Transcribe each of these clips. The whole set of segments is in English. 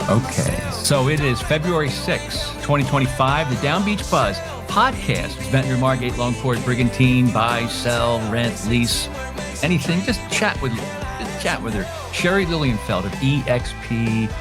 Okay, so it is February 6, 2025, the Downbeach Buzz podcast. Ventnor, Margate, Longport, Brigantine, buy, sell, rent, lease, anything. Just chat with her. Sherry Lilienfeld of eXp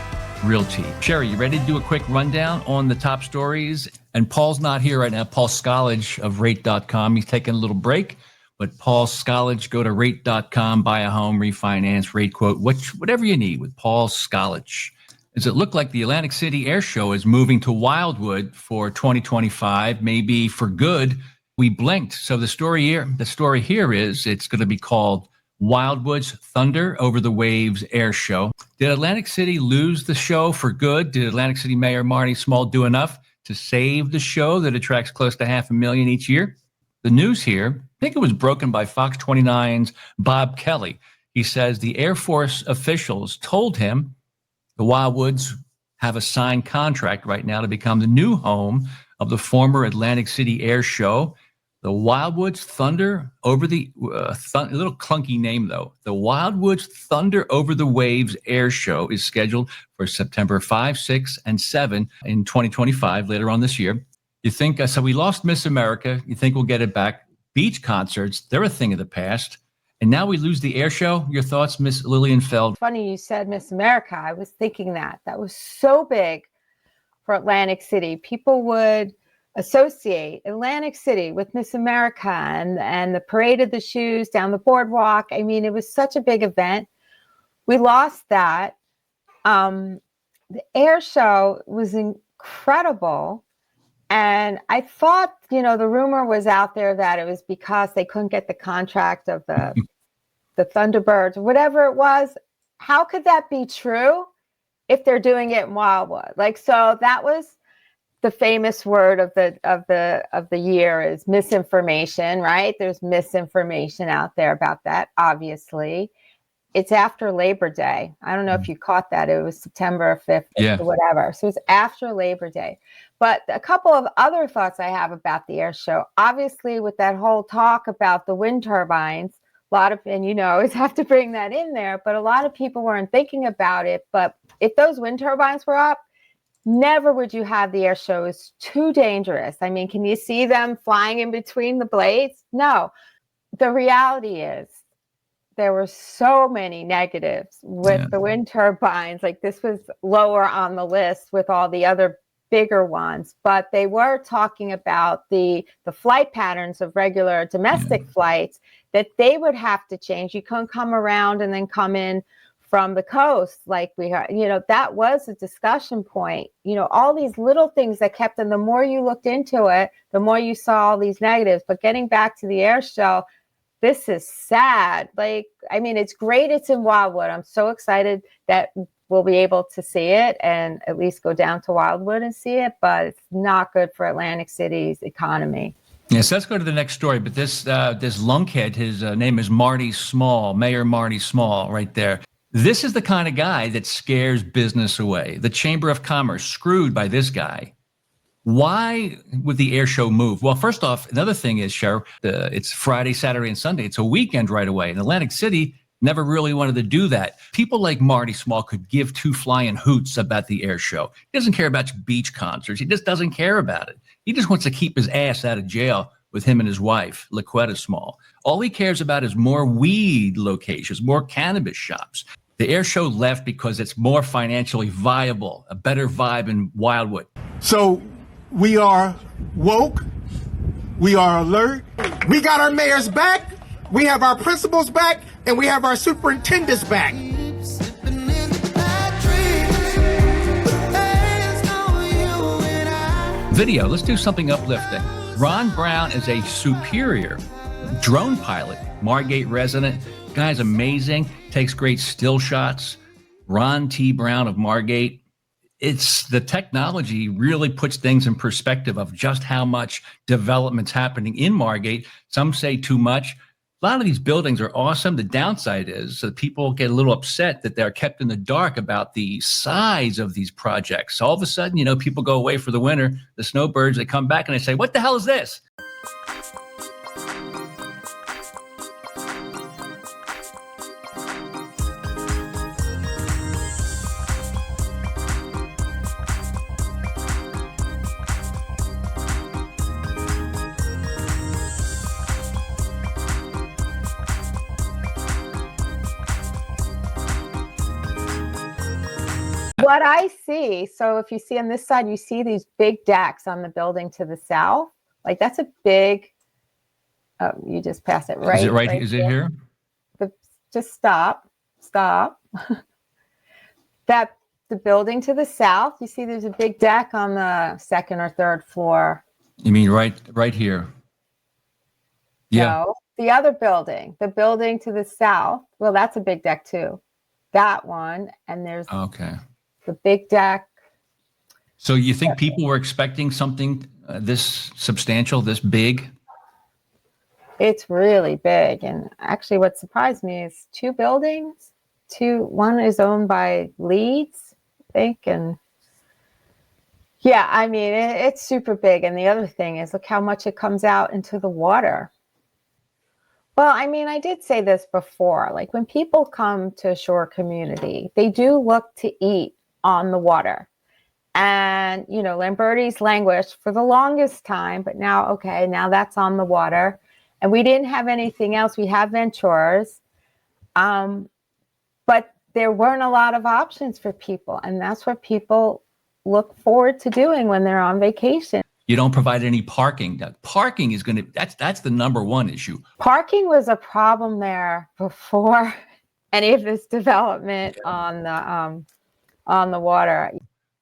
Realty. Sherry, you ready to do a quick rundown on the top stories? And Paul's not here right now. Paul Scollage of Rate.com. He's taking a little break. But Paul Scollage, go to Rate.com, buy a home, refinance, rate quote, whatever you need with Paul Scollage. Does it look like the Atlantic City Airshow is moving to Wildwood for 2025, maybe for good? We blinked. So the story here is it's going to be called Wildwood's Thunder Over the Waves Airshow. Did Atlantic City lose the show for good? Did Atlantic City Mayor Marty Small do enough to save the show that attracts close to 500,000 each year? The news here, I think it was broken by Fox 29's Bob Kelly. He says the Air Force officials told him the Wildwoods have a signed contract right now to become the new home of the former Atlantic City Air Show. The Wildwoods Thunder Over the a little clunky name though. The Wildwoods Thunder Over the Waves Air Show is scheduled for September 5, 6, and 7 in 2025, later on this year. You think so? We lost Miss America. You think we'll get it back? Beach concerts, they're a thing of the past. And now we lose the air show. Your thoughts, Miss Lilienfeld? Funny you said Miss America. I was thinking that was so big for Atlantic City. People would associate Atlantic City with Miss America and the Parade of the Shoes down the boardwalk. I mean, it was such a big event. We lost that. The air show was incredible. And I thought, the rumor was out there that it was because they couldn't get the contract of the Thunderbirds, or whatever it was. How could that be true if they're doing it in Wildwood? So that was the famous word of the year is misinformation, right? There's misinformation out there about that, obviously. It's after Labor Day. I don't know if you caught that. It was September 5th or whatever. So it's after Labor Day. But a couple of other thoughts I have about the air show. Obviously, with that whole talk about the wind turbines, and always have to bring that in there, but a lot of people weren't thinking about it. But if those wind turbines were up, never would you have the air show. It's too dangerous. I mean, can you see them flying in between the blades? No. The reality is, there were so many negatives with the wind turbines. This was lower on the list with all the other bigger ones, but they were talking about the flight patterns of regular domestic flights that they would have to change. You couldn't come around and then come in from the coast like we are. That was a discussion point. All these little things that kept, and the more you looked into it, the more you saw all these negatives. But getting back to the air show, this is sad. It's great it's in Wildwood. I'm so excited that we'll be able to see it and at least go down to Wildwood and see it, but it's not good for Atlantic City's economy. Yes, let's go to the next story. But this lunkhead, his name is Marty Small, Mayor Marty Small, right there. This is the kind of guy that scares business away. The Chamber of Commerce, screwed by this guy. Why would the air show move? Well, first off, another thing is, Cheryl, it's Friday, Saturday, and Sunday. It's a weekend right away. And Atlantic City never really wanted to do that. People like Marty Small could give two flying hoots about the air show. He doesn't care about beach concerts. He just doesn't care about it. He just wants to keep his ass out of jail with him and his wife, Laquetta Small. All he cares about is more weed locations, more cannabis shops. The air show left because it's more financially viable, a better vibe in Wildwood. So we are woke. We are alert. We got our mayors back. We have our principals back. And we have our superintendents back. Video. Let's do something uplifting. Ron Brown is a Superior drone pilot, Margate resident. Guy's amazing. Takes great still shots. Ron T. Brown of Margate. It's the technology really puts things in perspective of just how much development's happening in Margate. Some say too much. A lot of these buildings are awesome. The downside is that people get a little upset that they're kept in the dark about the size of these projects. All of a sudden, people go away for the winter, the snowbirds, they come back and they say, what the hell is this? What I see, so if you see on this side, you see these big decks on the building to the south. Like that's a big, oh, you just pass it right. Is it right? Right Is it here? Just stop. That the building to the south, you see there's a big deck on the second or third floor. You mean right here? Yeah. No, the other building, the building to the south. Well, that's a big deck too. That one, and there's Okay. the big deck. So you think people were expecting something this substantial, this big? It's really big. And actually what surprised me is two buildings. One is owned by Leeds, I think. And yeah, I mean, it's super big. And the other thing is, look how much it comes out into the water. Well, I mean, I did say this before, like when people come to a shore community, they do look to eat on the water. And, you know, Lamberti's languished for the longest time, but now, okay, now that's on the water. And we didn't have anything else. We have Ventnors, but there weren't a lot of options for people. And that's what people look forward to doing when they're on vacation. You don't provide any parking. Parking is going to, that's the number one issue. Parking was a problem there before any of this development on the water.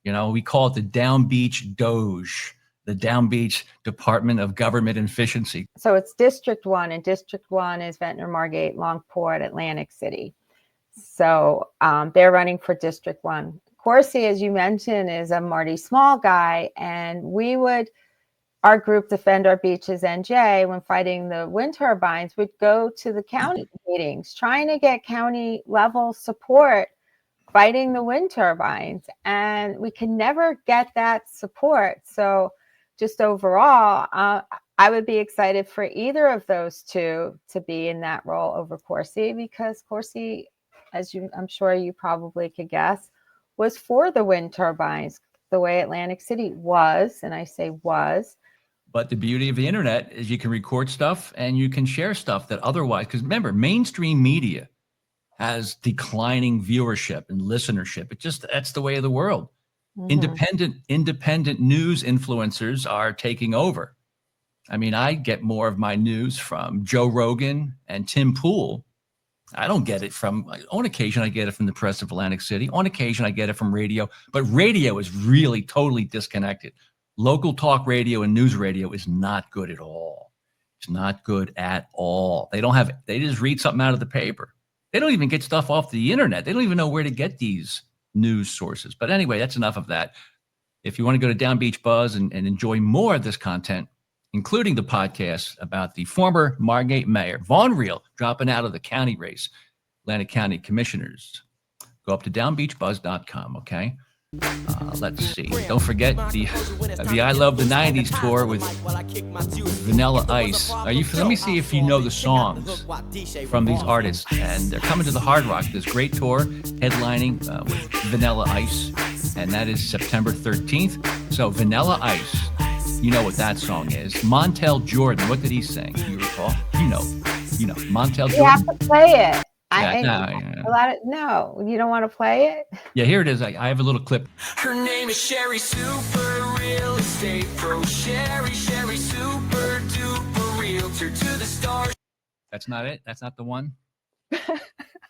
You know, we call it the Downbeach Doge, the Downbeach Department of Government Efficiency. So it's District 1, and District 1 is Ventnor, Margate, Longport, Atlantic City. So they're running for District 1. Corsi, as you mentioned, is a Marty Small guy, and our group, Defend Our Beaches NJ, when fighting the wind turbines, would go to the county meetings, trying to get county level support fighting the wind turbines, and we can never get that support. So just overall, I would be excited for either of those two to be in that role over Corsi, because Corsi, I'm sure you probably could guess, was for the wind turbines the way Atlantic City was, and I say was. But the beauty of the internet is you can record stuff and you can share stuff that otherwise, because remember, mainstream media has declining viewership and listenership. That's the way of the world. Mm-hmm. Independent news influencers are taking over. I mean, I get more of my news from Joe Rogan and Tim Pool. I don't get it on occasion, I get it from the press of Atlantic City. On occasion, I get it from radio, but radio is really totally disconnected. Local talk radio and news radio is not good at all. It's not good at all. They just read something out of the paper. They don't even get stuff off the internet. They don't even know where to get these news sources. But anyway, that's enough of that. If you want to go to Downbeach Buzz and enjoy more of this content, including the podcast about the former Margate mayor, Vaughn Reel, dropping out of the county race, Atlantic County Commissioners, go up to downbeachbuzz.com, okay? Let's see. Don't forget the I Love the 90s tour with Vanilla Ice. Let me see if you know the songs from these artists. And they're coming to the Hard Rock, this great tour, headlining with Vanilla Ice. And that is September 13th. So Vanilla Ice, you know what that song is. Montel Jordan, what did he sing? Do you recall? You know, Montel Jordan. You have to play it. No, you don't want to play it? Yeah, here it is. I have a little clip. Her name is Sherry, super real estate pro. Sherry, super duper realtor to the stars. That's not it? That's not the one?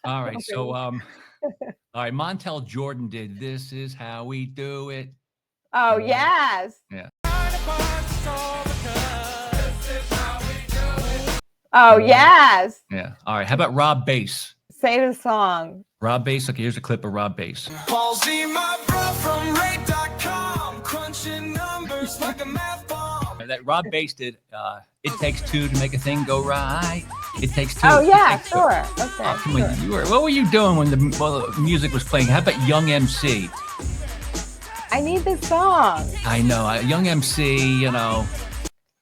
All right. So, all right. Montel Jordan did This Is How We Do It. Oh, yes. Yeah. Oh, yes. Yeah. All right. How about Rob Bass? Say the song. Rob Bass. Okay, here's a clip of Rob Bass. Palsy, my bro from rate.com, crunching numbers like a math bomb. That Rob Bass did, It Takes Two to Make a Thing Go Right. It Takes Two. Oh, yeah, sure. Okay. Oh, come on. What were you doing when the music was playing? How about Young MC? I need this song. I know. Young MC,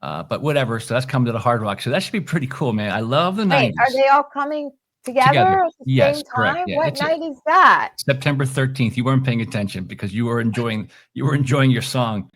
but whatever. So that's coming to the Hard Rock. So that should be pretty cool, man. I love the 90s. Wait, are they all coming together at the same time? Correct. Yeah. What night is that? September 13th. You weren't paying attention because you were enjoying your song.